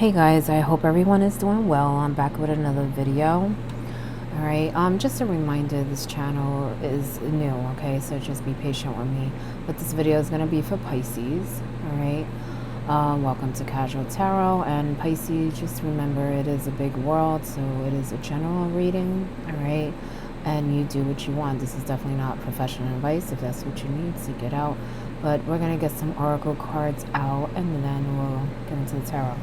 Hey guys, I hope everyone is doing well. I'm back with another video. Alright, just a reminder, this channel is new, okay? So just be patient with me. But this video is going to be for Pisces, alright? Welcome to Casual Tarot. And Pisces, just remember it is a big world, so it is a general reading, alright? And you do what you want. This is definitely not professional advice. If that's what you need, seek it out. But we're going to get some oracle cards out, and then we'll get into the tarot.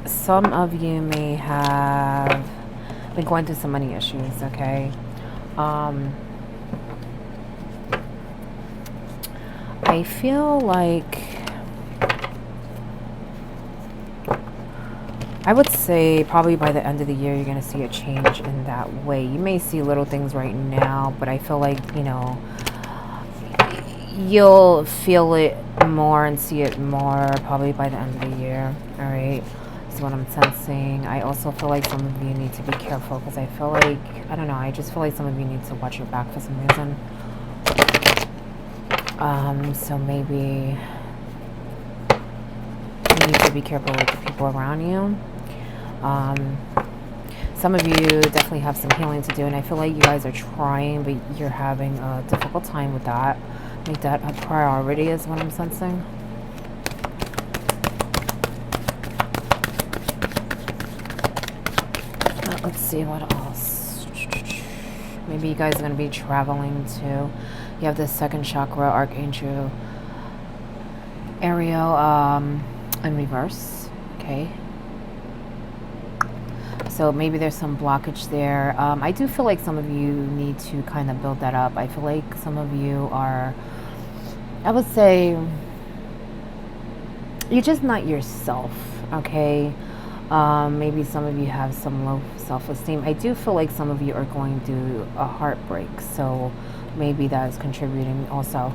Some of you may have been going through some money issues, okay? I feel like, I would say probably by the end of the year, you're going to see a change in that way. You may see little things right now, but I feel like, you know, you'll feel it more and see it more probably by the end of the year, all right? That's what I'm sensing. I also feel like some of you need to be careful because I feel like, I don't know, I just feel like some of you need to watch your back for some reason. So maybe you need to be careful with the people around you. Some of you definitely have some healing to do, and I feel like you guys are trying, but you're having a difficult time with that. Make that a priority is what I'm sensing. Let's see what else. Maybe you guys are going to be traveling too. You have the second chakra, Archangel Ariel in reverse. Okay. So maybe there's some blockage there. I do feel like some of you need to kind of build that up. I feel like some of you are, I would say, you're just not yourself, okay? Maybe some of you have some low self-esteem. I do feel like some of you are going through a heartbreak, so maybe that is contributing also.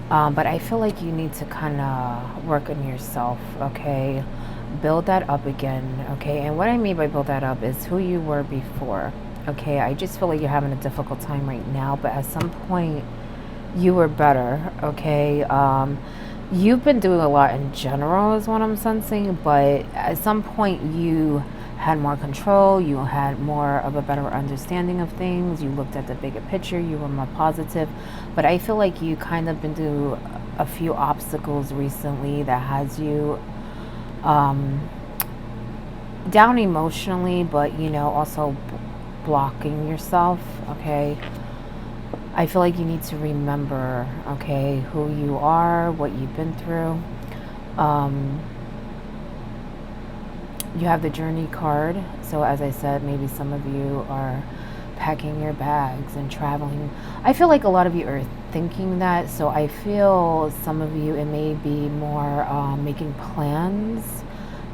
But I feel like you need to kind of work on yourself, okay? Build that up again, okay? And what I mean by build that up is who you were before, okay? I just feel like you're having a difficult time right now, but at some point you were better, okay? You've been doing a lot in general is what I'm sensing, but at some point you had more control, you had more of a better understanding of things, you looked at the bigger picture, you were more positive. But I feel like you kind of been through a few obstacles recently that has you down emotionally, but you know, also blocking yourself, okay? I feel like you need to remember, okay, who you are, what you've been through. You have the journey card. So as I said, maybe some of you are packing your bags and traveling. I feel like a lot of you are thinking that. So I feel some of you, it may be more making plans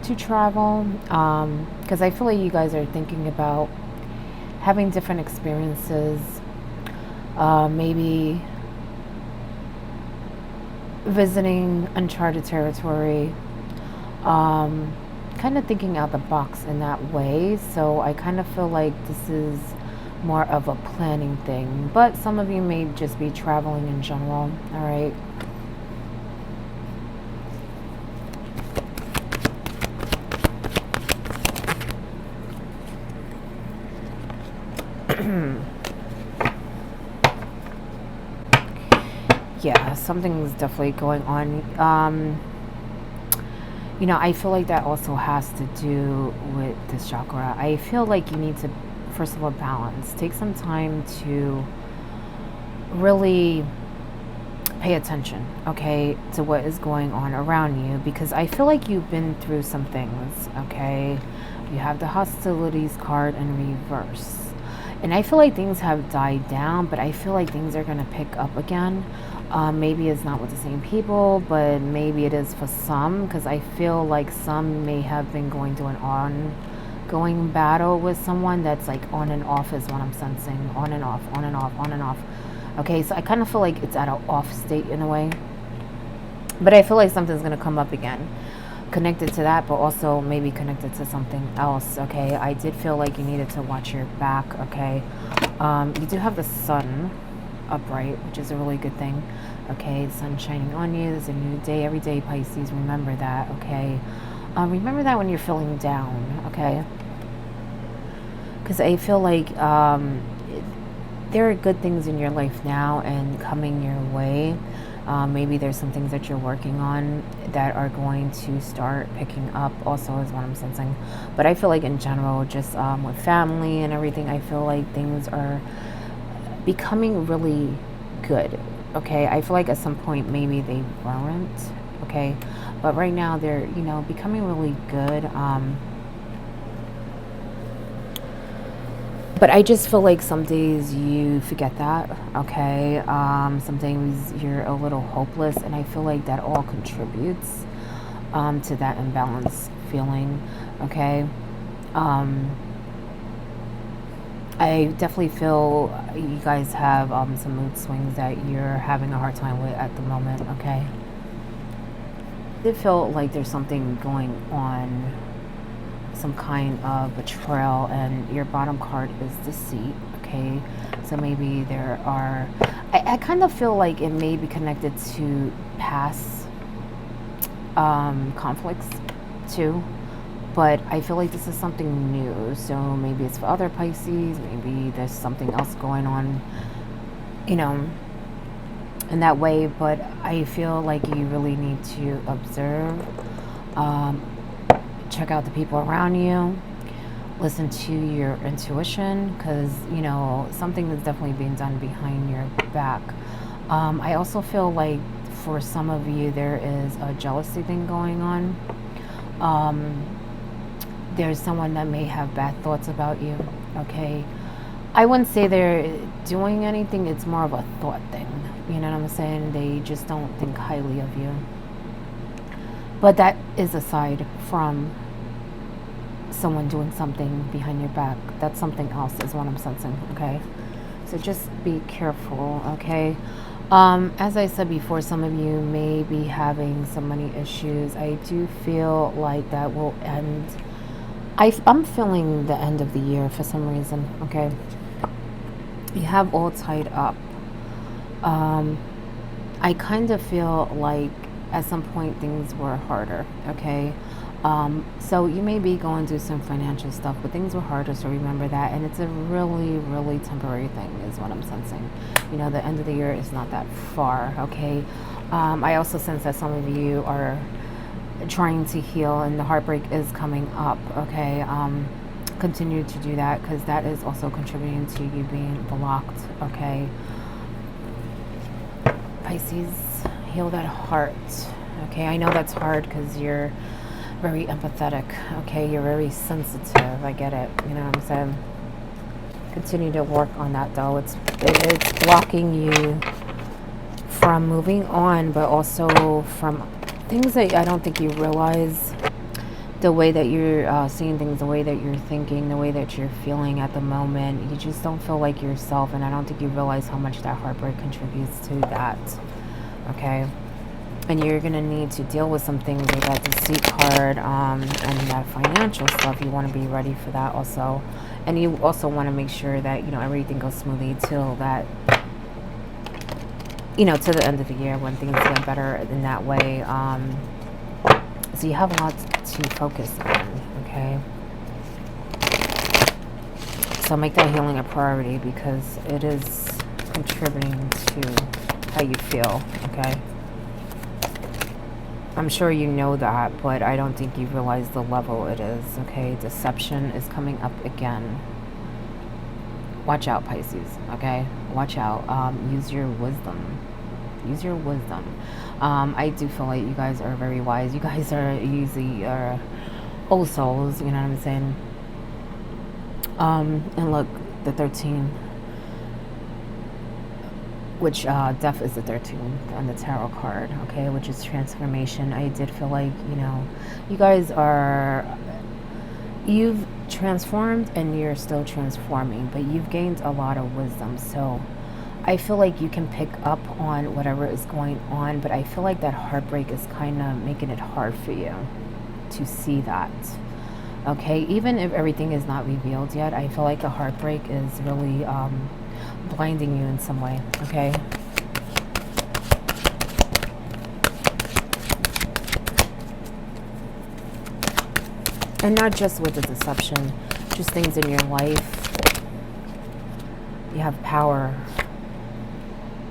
to travel. Because I feel like you guys are thinking about having different experiences. Maybe visiting uncharted territory, kind of thinking out the box in that way. So I kind of feel like this is more of a planning thing, but some of you may just be traveling in general, all right? Yeah, something's definitely going on. You know, I feel like that also has to do with this chakra. I feel like you need to, first of all, balance. Take some time to really pay attention, okay, to what is going on around you, because I feel like you've been through some things, okay? You have the hostilities card in reverse. And I feel like things have died down, but I feel like things are going to pick up again. Maybe it's not with the same people, but maybe it is for some, because I feel like some may have been going through an ongoing battle with someone that's like on and off is what I'm sensing. On and off, on and off, on and off. Okay, so I kind of feel like it's at an off state in a way. But I feel like something's going to come up again. connected to that, but also maybe connected to something else. Okay, I did feel like you needed to watch your back. Okay, you do have the sun upright, which is a really good thing. Okay, the sun shining on you. There's a new day every day, Pisces. Remember that. Okay, remember that when you're feeling down. Okay, because I feel like there are good things in your life now and coming your way. Maybe there's some things that you're working on that are going to start picking up also is what I'm sensing. But I feel like in general, just with family and everything, I feel like things are becoming really good. Okay, I feel like at some point maybe they weren't. Okay, but right now they're, you know, becoming really good. But I just feel like some days you forget that, okay? Some days you're a little hopeless, and I feel like that all contributes to that imbalance feeling, okay? I definitely feel you guys have some mood swings that you're having a hard time with at the moment, okay? It felt like there's something going on, some kind of betrayal, and your bottom card is deceit. Okay, so maybe there are, I kind of feel like it may be connected to past conflicts too, but I feel like this is something new, so maybe it's for other Pisces, maybe there's something else going on, you know, in that way. But I feel like you really need to observe, check out the people around you, listen to your intuition, because you know something is definitely being done behind your back. I also feel like for some of you there is a jealousy thing going on. There's someone that may have bad thoughts about you. Okay, I wouldn't say they're doing anything, it's more of a thought thing, you know what I'm saying? They just don't think highly of you. But that is aside from someone doing something behind your back. That's something else is what I'm sensing, okay? So just be careful, okay? As I said before, some of you may be having some money issues. I do feel like that will end. I'm feeling the end of the year for some reason, okay? You have all tied up. I kind of feel like at some point things were harder, okay? So you may be going through some financial stuff, but things were harder, so remember that. And it's a really, really temporary thing is what I'm sensing. You know, the end of the year is not that far, okay? I also sense that some of you are trying to heal and the heartbreak is coming up, okay? Continue to do that because that is also contributing to you being blocked, okay? Pisces, heal that heart, okay? I know that's hard because you're very empathetic, okay? You're very sensitive, I get it, you know what I'm saying? Continue to work on that though. It is blocking you from moving on, but also from things that I don't think you realize. The way that you're seeing things, the way that you're thinking, the way that you're feeling at the moment, you just don't feel like yourself, and I don't think you realize how much that heartbreak contributes to that, okay? And you're going to need to deal with some things with that deceit card and that financial stuff. You want to be ready for that also. And you also want to make sure that, you know, everything goes smoothly till that, you know, to the end of the year when things get better in that way. So you have a lot to focus on, okay? So make that healing a priority because it is contributing to how you feel, okay? I'm sure you know that, but I don't think you realize the level it is, okay? Deception is coming up again. Watch out, Pisces, okay? Watch out. Use your wisdom. Use your wisdom. I do feel like you guys are very wise. You guys are usually old souls, you know what I'm saying? And look, the 13, which death is the 13 on the tarot card, okay, which is transformation. I did feel like, you know, you guys are, you've transformed and you're still transforming, but you've gained a lot of wisdom. So I feel like you can pick up on whatever is going on, but I feel like that heartbreak is kind of making it hard for you. to see that. Okay, even if everything is not revealed yet, I feel like the heartbreak is really blinding you in some way. Okay. And not just with the deception, just things in your life. You have power,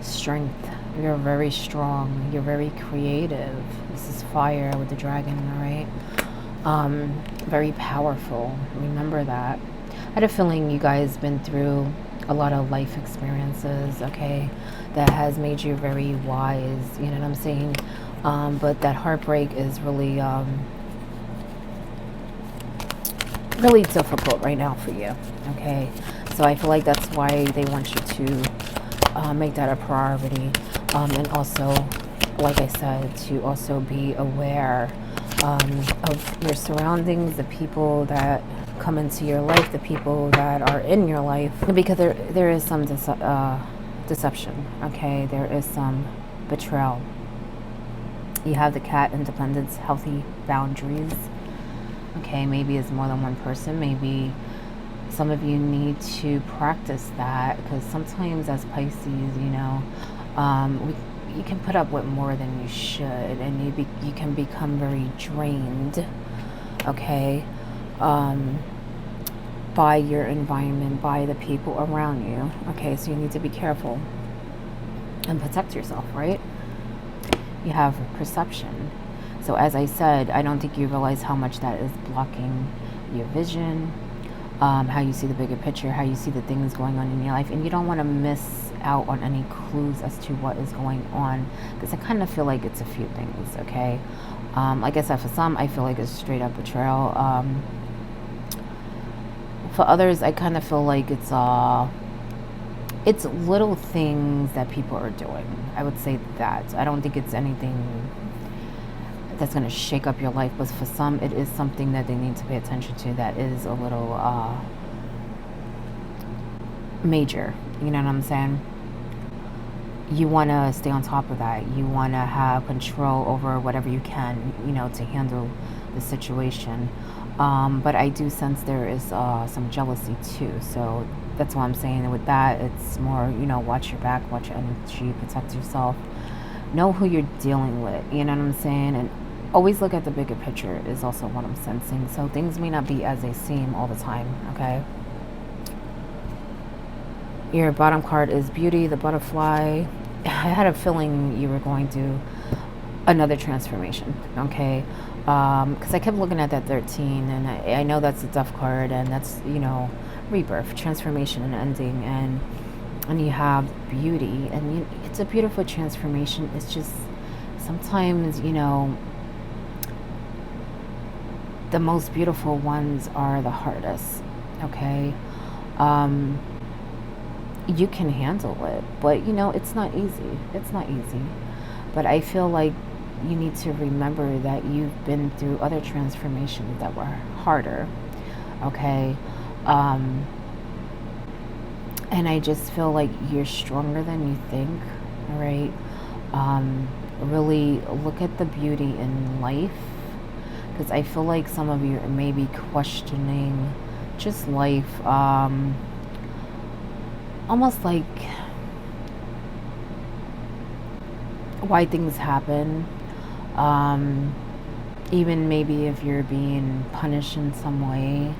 strength. You're very strong. You're very creative. This is fire with the dragon, all right? Very powerful. Remember that. I had a feeling you guys been through a lot of life experiences, okay, that has made you very wise, you know what I'm saying? But that heartbreak is really, really difficult right now for you, okay? So I feel like that's why they want you to make that a priority. And also, like I said, to also be aware of your surroundings, the people that come into your life, the people that are in your life, because there is some deception, okay? There is some betrayal. You have the cat, independence, healthy boundaries, okay? Maybe it's more than one person. Maybe some of you need to practice that, because sometimes as Pisces, you know, you can put up with more than you should, and you can become very drained, okay, by your environment, by the people around you, okay? So you need to be careful and protect yourself, right? You have perception. So as I said, I don't think you realize how much that is blocking your vision, how you see the bigger picture, how you see the things going on in your life, and you don't want to miss out on any clues as to what is going on, because I kind of feel like it's a few things, okay? Like I said, for some, I feel like it's straight up betrayal. For others, I kind of feel like it's little things that people are doing. I would say that. I don't think it's anything that's going to shake up your life, but for some, it is something that they need to pay attention to that is a little major. You know what I'm saying? You want to stay on top of that. You want to have control over whatever you can, you know, to handle the situation. But I do sense there is some jealousy too. So that's why I'm saying with that, it's more, you know, watch your back, watch your energy, protect yourself. Know who you're dealing with, you know what I'm saying? And always look at the bigger picture is also what I'm sensing. So things may not be as they seem all the time, okay? Your bottom card is Beauty, the butterfly. I had a feeling you were going to another transformation, okay? Because I kept looking at that 13, and I know that's a death card, and that's, you know, rebirth, transformation, and ending, and you have Beauty, and it's a beautiful transformation. It's just sometimes, you know, the most beautiful ones are the hardest, okay? You can handle it, but you know, it's not easy. It's not easy. But I feel like you need to remember that you've been through other transformations that were harder, okay? And I just feel like you're stronger than you think, all right? Really look at the beauty in life, because I feel like some of you may be questioning just life, almost like why things happen, even maybe if you're being punished in some way.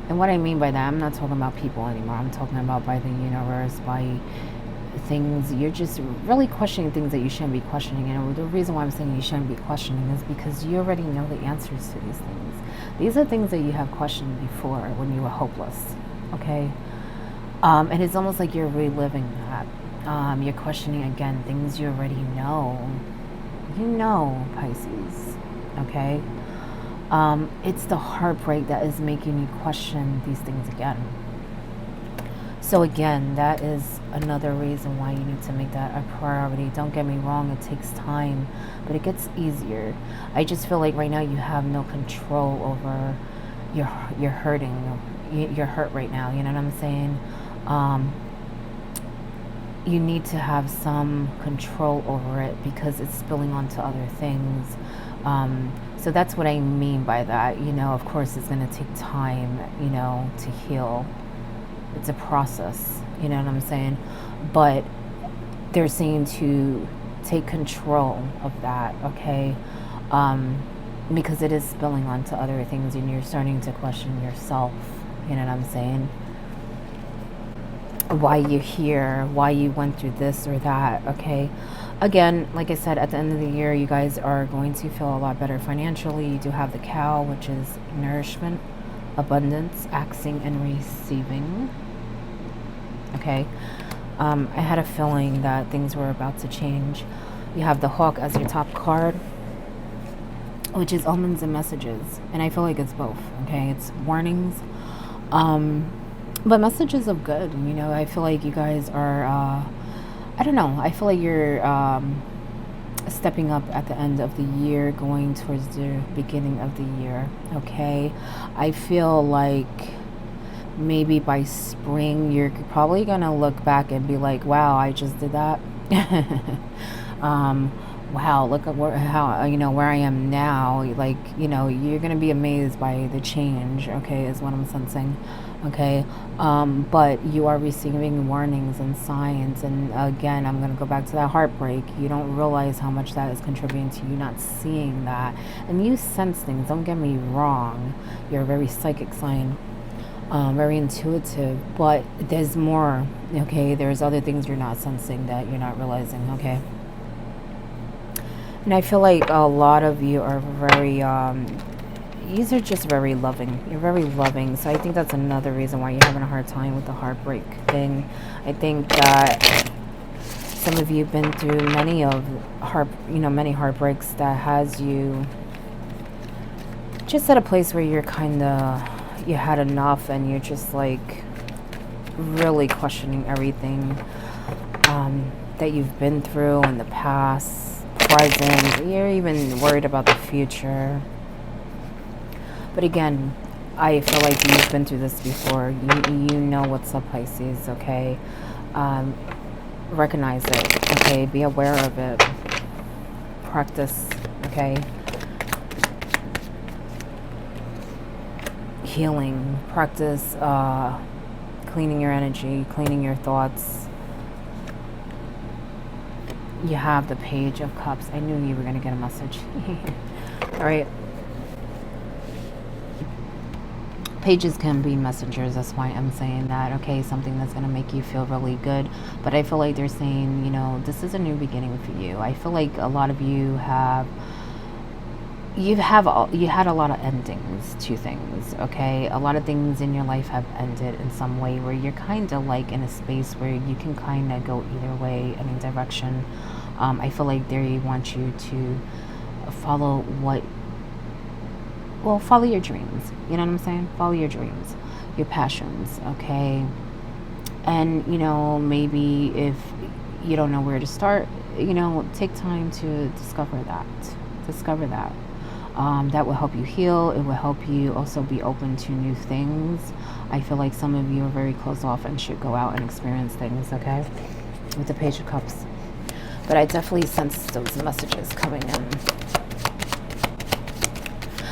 And what I mean by that, I'm not talking about people anymore. I'm talking about by the universe, by things. You're just really questioning things that you shouldn't be questioning. And the reason why I'm saying you shouldn't be questioning is because you already know the answers to these things. These are things that you have questioned before when you were hopeless, okay? And it's almost like you're reliving that. You're questioning again things you already know. You know, Pisces, okay? It's the heartbreak that is making you question these things again. So again, that is another reason why you need to make that a priority. Don't get me wrong, it takes time, but it gets easier. I just feel like right now you have no control over your hurting. You're hurt right now, you know what I'm saying? You need to have some control over it because it's spilling onto other things. So So that's what I mean by that. You know, of course, it's going to take time, you know, to heal. It's a process, you know what I'm saying? But they're saying to take control of that, okay? Because it is spilling onto other things and you're starting to question yourself, you know what I'm saying? Why you're here, why you went through this or that, okay? Again, like I said, at the end of the year, you guys are going to feel a lot better financially. You do have the cow, which is nourishment, abundance, asking and receiving, okay? I had a feeling that things were about to change. You have the hawk as your top card, which is omens and messages. And I feel like it's both, okay? It's warnings, but messages of good. You know, I feel like you guys are, I don't know. I feel like you're stepping up at the end of the year, going towards the beginning of the year, okay? I feel like maybe by spring, you're probably going to look back and be like, wow, I just did that. Wow, look at how, you know, where I am now. Like, you know, you're going to be amazed by the change, okay, is what I'm sensing, okay? But you are receiving warnings and signs. And again, I'm going to go back to that heartbreak. You don't realize how much that is contributing to you not seeing that. And you sense things, don't get me wrong. You're a very psychic sign. Very intuitive, but there's more, okay? There's other things you're not sensing that you're not realizing, okay? And I feel like a lot of you are very, these are just very loving. You're very loving. So I think that's another reason why you're having a hard time with the heartbreak thing. I think that some of you have been through many heartbreaks that has you just at a place where you're kind of, you had enough and you're just like really questioning everything that you've been through in the past, present. You're even worried about the future. But again, I feel like you've been through this before. You know what's up, Pisces, okay? Recognize it, okay? Be aware of it. Practice, okay? Healing. Practice cleaning your energy, cleaning your thoughts. You have the Page of Cups. I knew you were going to get a message. All right. Pages can be messengers. That's why I'm saying that. Okay, something that's going to make you feel really good. But I feel like they're saying, you know, this is a new beginning for you. I feel like a lot of you you had a lot of endings to things, okay? A lot of things in your life have ended in some way where you're kind of like in a space where you can kind of go either way, any direction. I feel like they want you to follow follow your dreams. You know what I'm saying? Follow your dreams, your passions, okay? And, you know, maybe if you don't know where to start, you know, take time to discover that. Discover that. That will help you heal. It will help you also be open to new things. I feel like some of you are very closed off and should go out and experience things, okay? With the Page of Cups. But I definitely sense those messages coming in.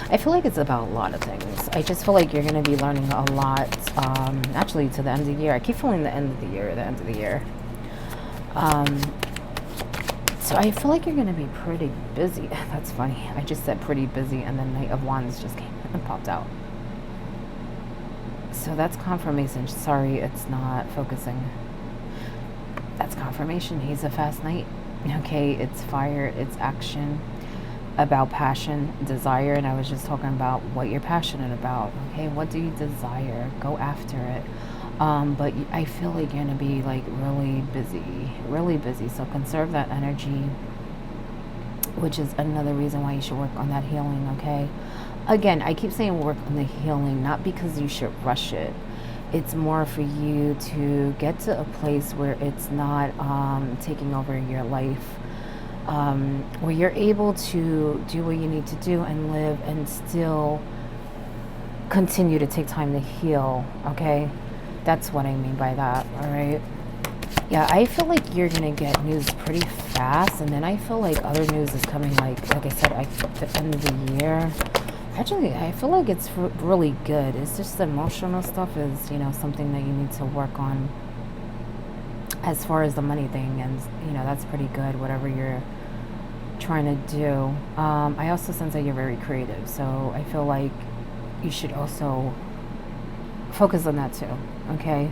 I feel like it's about a lot of things. I just feel like you're going to be learning a lot, actually, to the end of the year. I keep feeling the end of the year. So I feel like you're going to be pretty busy. That's funny. I just said pretty busy, and then Knight of Wands just came and popped out. So that's confirmation. Sorry, it's not focusing. That's confirmation. He's a fast knight. Okay, it's fire, it's action, about passion, desire, and I was just talking about what you're passionate about. Okay, what do you desire? Go after it. But I feel like you're gonna be like really busy. So conserve that energy, which is another reason why you should work on that healing. Okay, again, I keep saying work on the healing, not because you should rush it. It's more for you to get to a place where it's not taking over your life, where you're able to do what you need to do and live and still continue to take time to heal, okay? That's what I mean by that, all right? Yeah, I feel like you're going to get news pretty fast, and then I feel like other news is coming, like I said, at the end of the year. Actually, I feel like it's really good. It's just the emotional stuff is, something that you need to work on as far as the money thing, and that's pretty good, whatever you're trying to do. I also sense that you're very creative, so I feel like you should also focus on that too, okay?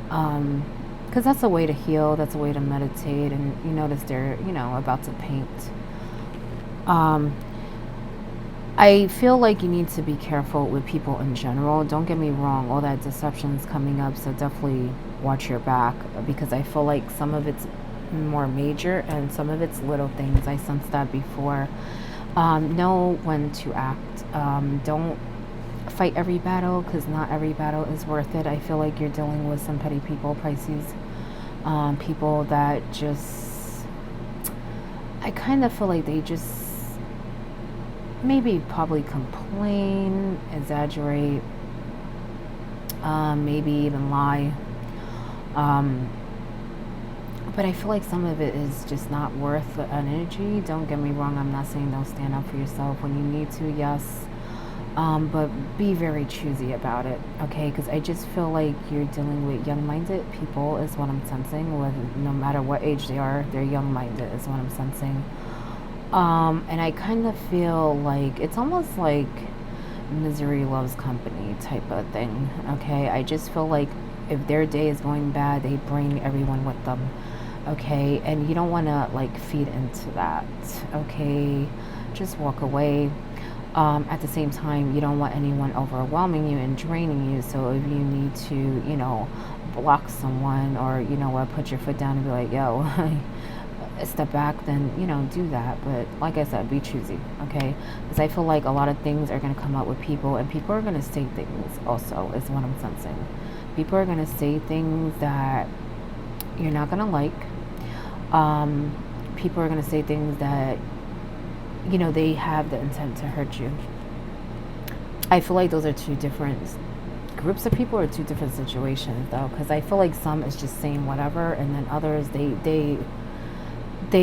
Because that's a way to heal, that's a way to meditate, and you notice they're, about to paint. I feel like you need to be careful with people in general. Don't get me wrong, all that deception is coming up, so definitely watch your back, because I feel like some of it's more major and some of it's little things. I sensed that before. Know when to act. Don't fight every battle, because not every battle is worth it. I feel like you're dealing with some petty people, Pisces. People that just, I kind of feel like they just maybe probably complain, exaggerate, maybe even lie. But I feel like some of it is just not worth the energy. Don't get me wrong, I'm not saying don't stand up for yourself when you need to, yes. But be very choosy about it, okay? Because I just feel like you're dealing with young-minded people is what I'm sensing. No matter what age they are, they're young-minded is what I'm sensing. And I kind of feel like it's almost like misery loves company type of thing, okay? I just feel like if their day is going bad, they bring everyone with them, okay? And you don't want to like feed into that, okay? Just walk away. At the same time, you don't want anyone overwhelming you and draining you. So if you need to, block someone, or put your foot down and be like, yo, step back, then do that. But like I said, be choosy, okay? Because I feel like a lot of things are going to come up with people, and people are going to say things also, is what I'm sensing. People are going to say things that you're not going to like. People are going to say things that they have the intent to hurt you. I feel like those are two different groups of people, or two different situations though, because I feel like some is just saying whatever, and then others they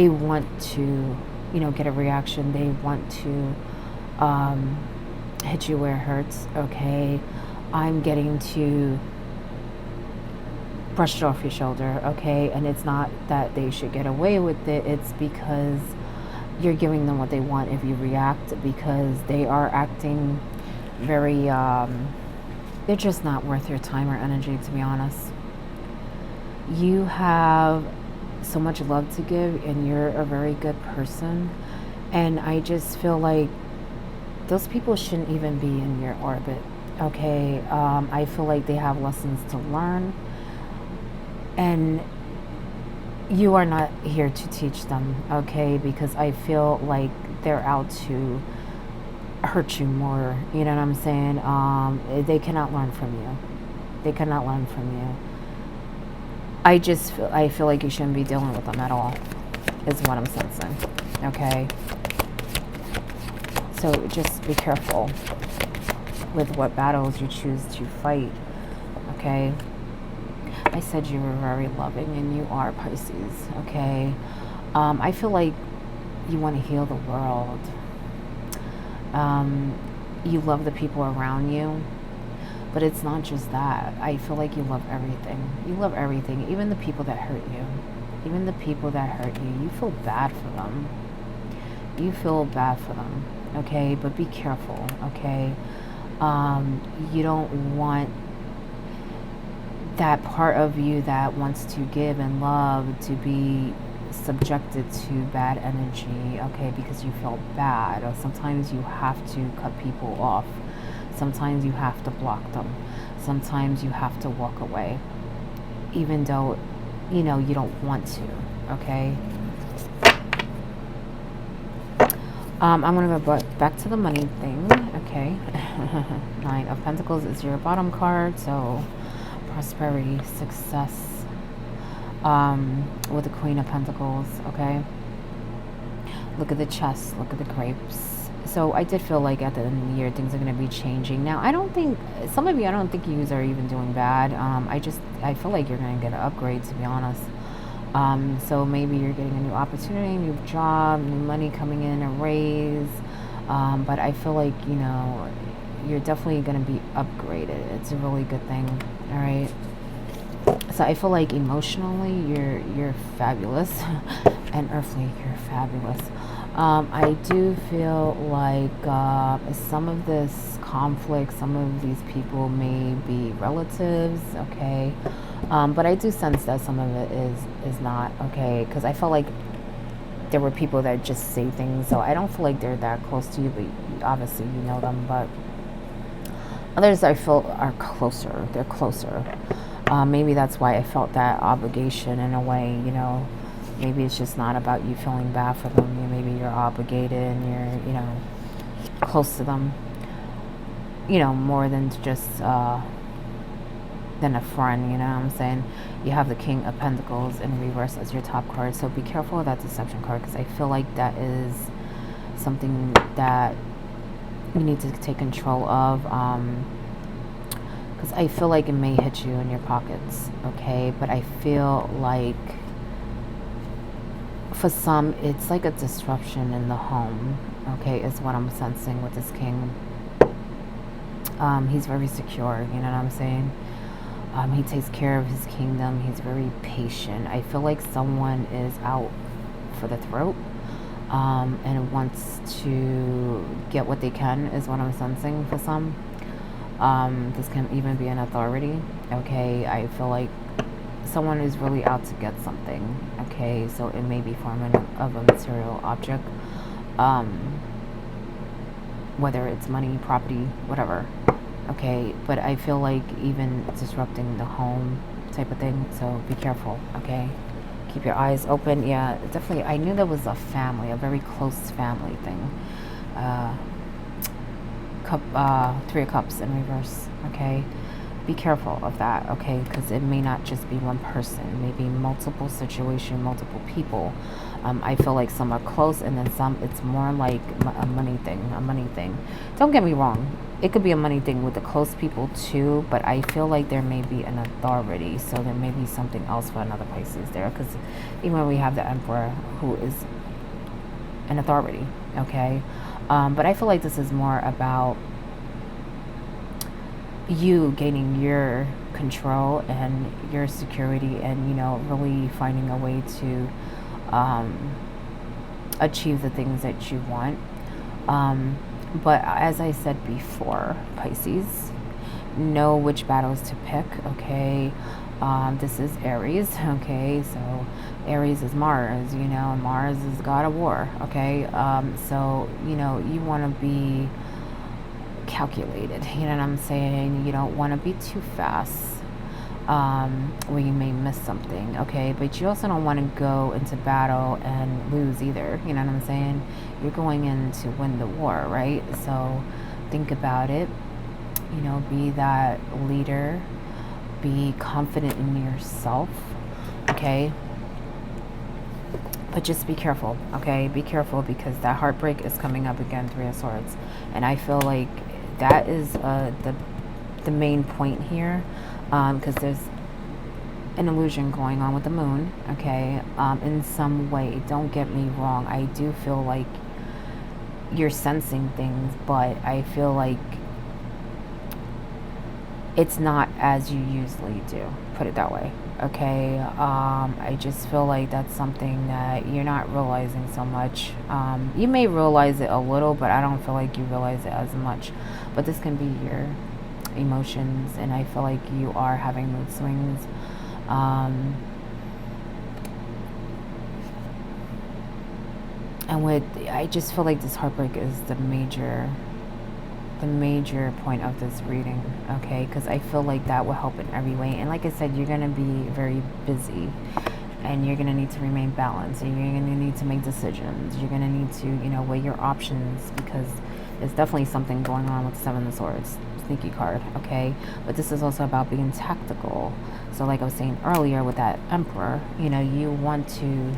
want to get a reaction. They want to hit you where it hurts, okay? I'm getting to brush it off your shoulder, okay? And it's not that they should get away with it, it's because you're giving them what they want if you react, because they are acting very, they're just not worth your time or energy, to be honest. You have so much love to give, and you're a very good person, and I just feel like those people shouldn't even be in your orbit, okay? I feel like they have lessons to learn, and you are not here to teach them, okay? Because I feel like they're out to hurt you more, you know what I'm saying? They cannot learn from you. They cannot learn from you. I feel like you shouldn't be dealing with them at all, is what I'm sensing, okay? So just be careful with what battles you choose to fight, okay? I said you were very loving, and you are, Pisces, okay? I feel like you want to heal the world. You love the people around you, but it's not just that. I feel like you love everything. You love everything, even the people that hurt you. Even the people that hurt you, you feel bad for them. You feel bad for them, okay? But be careful, okay? You don't want that part of you that wants to give and love to be subjected to bad energy, okay? Because you feel bad, or sometimes you have to cut people off. Sometimes you have to block them. Sometimes you have to walk away, even though, you don't want to, okay? I'm going to go back to the money thing, okay? 9 of Pentacles is your bottom card, so prosperity, success, with the Queen of Pentacles, okay? Look at the chest, look at the grapes. So I did feel like at the end of the year, things are going to be changing. Now, I don't think, some of you, I don't think you are even doing bad. I feel like you're going to get an upgrade, to be honest. So maybe you're getting a new opportunity, new job, new money coming in, a raise. But I feel like, you're definitely going to be upgraded. It's a really good thing. All right. So I feel like emotionally you're fabulous, and earthly you're fabulous. I do feel like some of this conflict, some of these people may be relatives, okay, but I do sense that some of it is not, okay, because I felt like there were people that just say things, so I don't feel like they're that close to you, but obviously you know them, but others I feel are closer. They're closer. Maybe that's why I felt that obligation in a way, maybe it's just not about you feeling bad for them. Maybe you're obligated and you're, close to them, more than just than a friend, you know what I'm saying? You have the King of Pentacles in reverse as your top card, so be careful of that deception card, because I feel like that is something that you need to take control of, because I feel like it may hit you in your pockets, okay? But I feel like for some, it's like a disruption in the home, okay, is what I'm sensing with this king. He's very secure, you know what I'm saying? He takes care of his kingdom. He's very patient. I feel like someone is out for the throat, and wants to get what they can, is what I'm sensing for some. This can even be an authority, okay? I feel like someone is really out to get something, okay? So it may be form of a material object, whether it's money, property, whatever, okay? But I feel like even disrupting the home type of thing, so be careful, okay? Keep your eyes open. Yeah, definitely. I knew there was a family, a very close family thing. Three of Cups in reverse, okay? Be careful of that, okay? Because it may not just be one person, maybe multiple situation, multiple people. I feel like some are close, and then some, it's more like a money thing. Don't get me wrong, it could be a money thing with the close people too, but I feel like there may be an authority, so there may be something else for another Pisces there, because even when we have the Emperor, who is an authority, okay? But I feel like this is more about you gaining your control and your security, and really finding a way to achieve the things that you want. But as I said before, Pisces, know which battles to pick, okay? This is Aries, okay? So Aries is Mars, Mars is god of war, okay? So, you want to be calculated, you know what I'm saying? You don't want to be too fast, where you may miss something, okay? But you also don't want to go into battle and lose either, you know what I'm saying? You're going in to win the war, right? So think about it, be that leader, be confident in yourself, okay? But just be careful, okay? Be careful, because that heartbreak is coming up again, Three of Swords. And I feel like that is the main point here, because there's an illusion going on with the moon, okay? In some way, don't get me wrong, I do feel like you're sensing things, but I feel like it's not as you usually do, put it that way, okay? I just feel like that's something that you're not realizing so much. You may realize it a little, but I don't feel like you realize it as much. But this can be your emotions, and I feel like you are having mood swings. I just feel like this heartbreak is the major point of this reading, okay? Because I feel like that will help in every way. And like I said, you're going to be very busy, and you're going to need to remain balanced, and you're going to need to make decisions. You're going to need to, weigh your options, because there's definitely something going on with the Seven of Swords, sneaky card, okay? But this is also about being tactical. So like I was saying earlier with that Emperor, you want to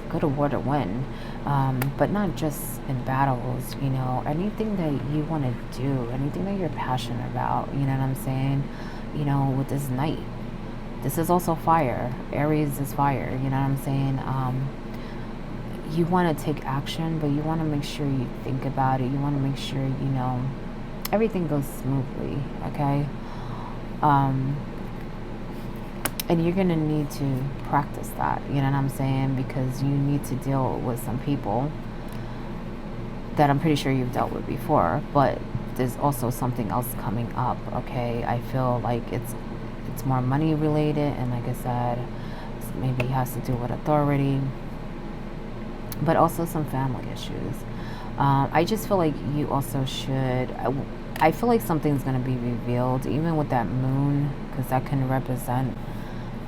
go to war to win, but not just in battles, anything that you want to do, anything that you're passionate about, you know what I'm saying? With this Knight, This is also fire. Aries is fire, you know what I'm saying? You want to take action, but you want to make sure you think about it. You want to make sure, you know, everything goes smoothly, okay? And you're going to need to practice that, you know what I'm saying? Because you need to deal with some people that I'm pretty sure you've dealt with before, but there's also something else coming up, okay? I feel like it's more money related, and like I said, maybe it has to do with authority, but also some family issues. I just feel like you also should, I feel like something's going to be revealed, even with that moon, because that can represent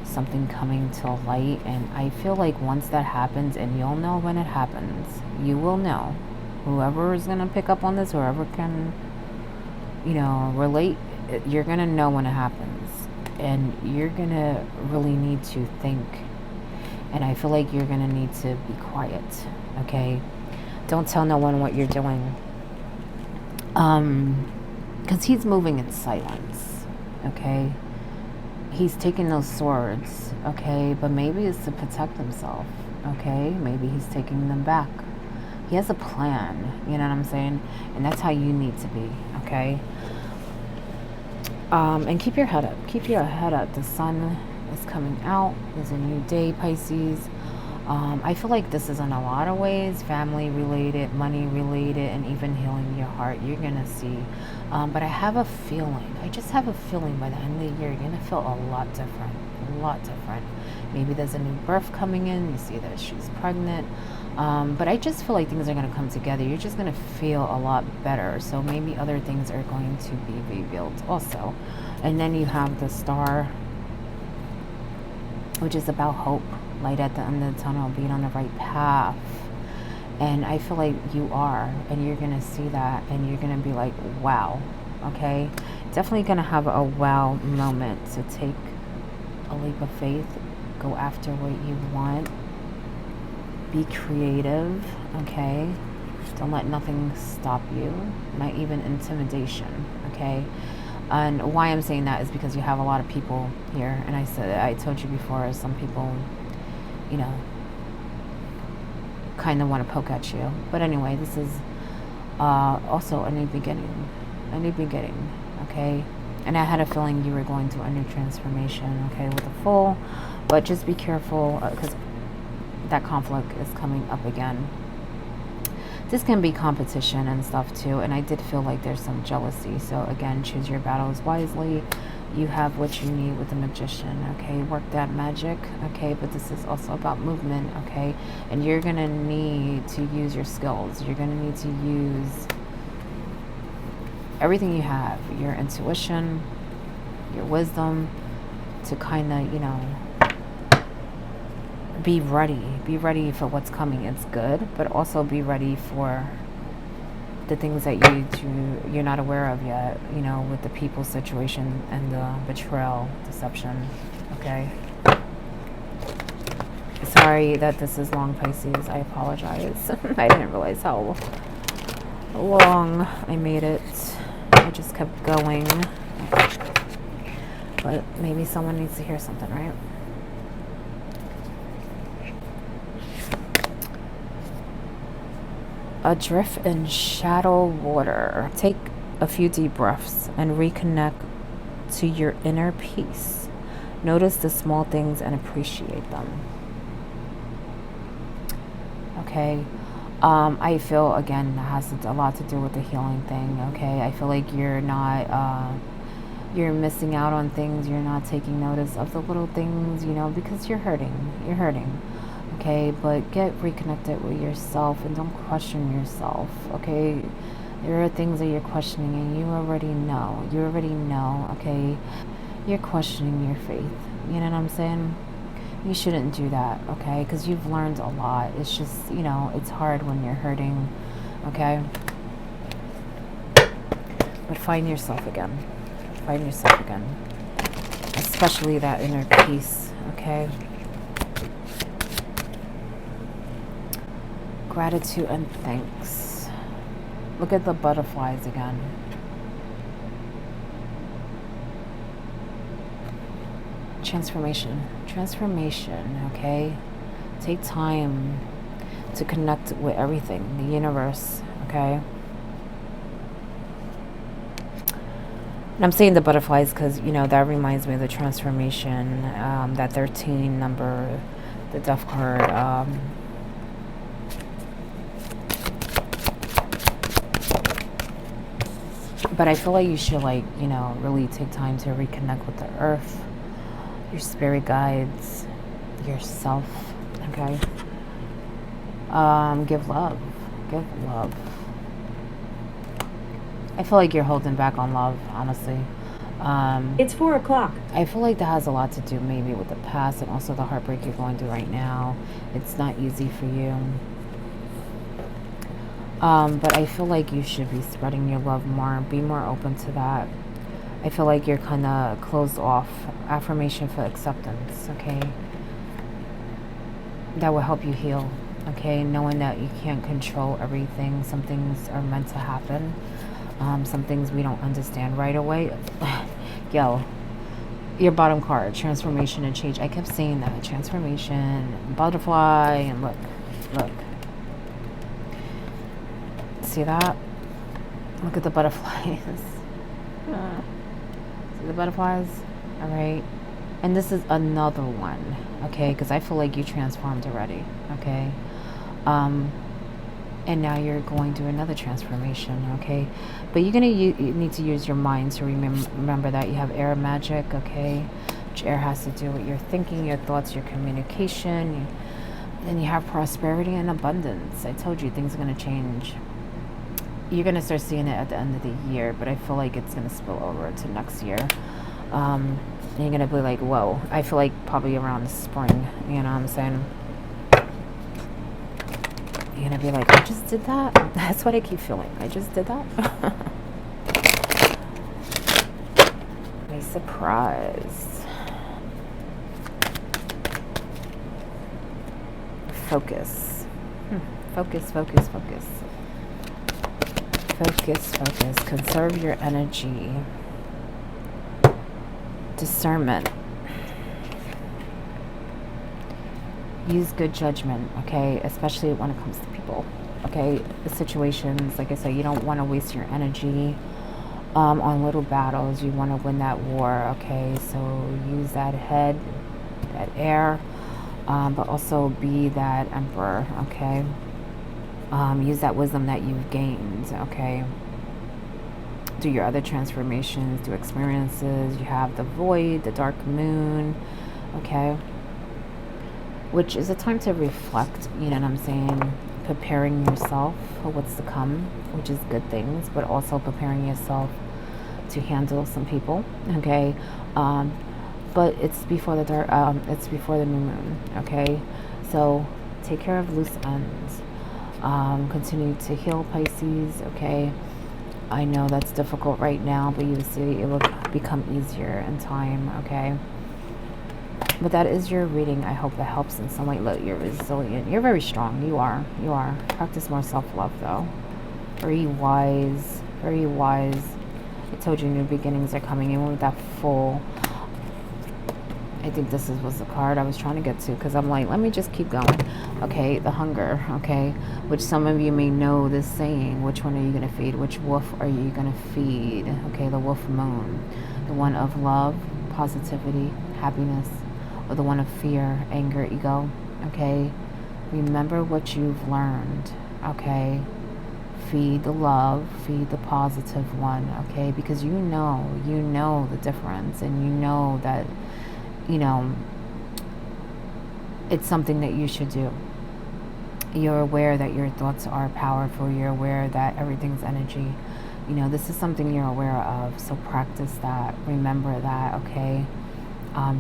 something coming to light. And I feel like once that happens, and you'll know when it happens, you will know. Whoever is going to pick up on this, whoever can, you know, relate, you're going to know when it happens. And you're going to really need to think. And I feel like you're going to need to be quiet, okay? Don't tell no one what you're doing. Because he's moving in silence, okay? He's taking those swords, okay? But maybe it's to protect himself, okay? Maybe he's taking them back. He has a plan, you know what I'm saying? And that's how you need to be, okay? And keep your head up. Keep your head up. The sun is coming out. There's a new day, Pisces. I feel like this is in a lot of ways family related, money related, and even healing your heart. You're going to see. But I have a feeling. I just have a feeling by the end of the year, you're going to feel a lot different. A lot different. Maybe there's a new birth coming in. You see that she's pregnant. But I just feel like things are going to come together. You're just going to feel a lot better. So maybe other things are going to be revealed also. And then you have the star, which is about hope, light at the end of the tunnel, being on the right path. And I feel like you are, and you're going to see that, and you're going to be like, wow, okay? Definitely going to have a wow moment to take a leap of faith, go after what you want. Be creative, okay? Don't let nothing stop you, not even intimidation, okay? And why I'm saying that is because you have a lot of people here, and I told you before, some people, you know, kind of want to poke at you. But anyway, this is also a new beginning, okay? And I had a feeling you were going through a new transformation, okay, with the Fool, but just be careful because that conflict is coming up again. This can be competition and stuff too, and I did feel like there's some jealousy. So again, choose your battles wisely. You have what you need with the Magician, okay? Work that magic, okay? But this is also about movement, okay? And you're gonna need to use your skills. You're gonna need to use everything you have, your intuition, your wisdom, to kind of, you know, be ready for what's coming. It's good, but also be ready for the things that you're not aware of yet, you know, with the people situation and the betrayal, deception, okay? Sorry that this is long, Pisces. I apologize. I didn't realize how long I made it. I just kept going. But maybe someone needs to hear something, right? Adrift in shadow water. Take a few deep breaths and reconnect to your inner peace. Notice the small things and appreciate them. Okay. I feel, again, that has a lot to do with the healing thing, okay? I feel like you're not, you're missing out on things. You're not taking notice of the little things, you know, because you're hurting. You're hurting. Okay, but get reconnected with yourself and don't question yourself, okay? There are things that you're questioning and you already know, okay? You're questioning your faith, you know what I'm saying? You shouldn't do that, okay? Because you've learned a lot. It's just, you know, it's hard when you're hurting, okay? But find yourself again. Find yourself again. Especially that inner peace, okay? Gratitude and thanks. Look at the butterflies again. Transformation, okay? Take time to connect with everything, the universe, okay? And I'm saying the butterflies because, you know, that reminds me of the transformation, that 13 number, the death card. But I feel like you should, like, you know, really take time to reconnect with the earth, your spirit guides, yourself, okay? Give love. Give love. I feel like you're holding back on love, honestly. It's 4 o'clock. I feel like that has a lot to do maybe with the past and also the heartbreak you're going through right now. It's not easy for you. But I feel like you should be spreading your love more. Be more open to that. I feel like you're kind of closed off. Affirmation for acceptance, okay? That will help you heal, okay? Knowing that you can't control everything. Some things are meant to happen. Some things we don't understand right away. Yo, your bottom card, transformation and change. I kept saying that. Transformation, butterfly, and look. See that? Look at the butterflies. See the butterflies? All right. And this is another one, okay? Because I feel like you transformed already, okay? And now you're going through another transformation, okay? But you're you need to use your mind to remember that you have air magic, okay? Which air has to do with your thinking, your thoughts, your communication. Then you have prosperity and abundance. I told you things are going to change. You're going to start seeing it at the end of the year, but I feel like it's going to spill over to next year. And you're going to be like, whoa. I feel like probably around the spring, you know what I'm saying? You're going to be like, I just did that? That's what I keep feeling. I just did that? Be surprised. Focus. Focus. Conserve your energy. Discernment. Use good judgment, okay? Especially when it comes to people, okay? The situations, like I said, you don't want to waste your energy on little battles. You want to win that war, okay? So use that head, that air, but also be that emperor, okay? Use that wisdom that you've gained, okay? Do your other transformations, do experiences. You have the void, the dark moon, okay? Which is a time to reflect, you know what I'm saying? Preparing yourself for what's to come, which is good things, but also preparing yourself to handle some people, okay? But it's before the dark, it's before the new moon, okay? So take care of loose ends. Continue to heal, Pisces, okay? I know that's difficult right now, but you see it will become easier in time, okay? But that is your reading. I hope that helps in some way. Look, you're resilient. You're very strong. You are. Practice more self-love, though. Very wise. I told you new beginnings are coming in with that full. I think this was the card I was trying to get to, because I'm like, let me just keep going. Okay, the hunger, okay, which some of you may know this saying. Which one are you going to feed? Which wolf are you going to feed? Okay, the wolf moon. The one of love, positivity, happiness, or the one of fear, anger, ego, okay? Remember what you've learned, okay? Feed the love, feed the positive one, okay? Because you know the difference, and you know that, you know, it's something that you should do. You're aware that your thoughts are powerful. You're aware that everything's energy. You know, this is something you're aware of, so practice that. Remember that, okay?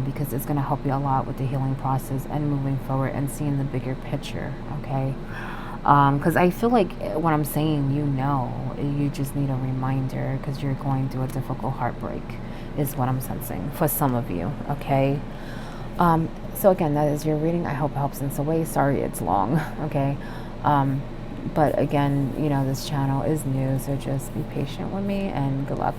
Because it's going to help you a lot with the healing process and moving forward and seeing the bigger picture, okay? Because I feel like what I'm saying, you just need a reminder, because you're going through a difficult heartbreak is what I'm sensing for some of you, okay? So again, that is your reading. I hope it helps in some way. Sorry it's long, okay? But again, you know, this channel is new, so just be patient with me, and good luck.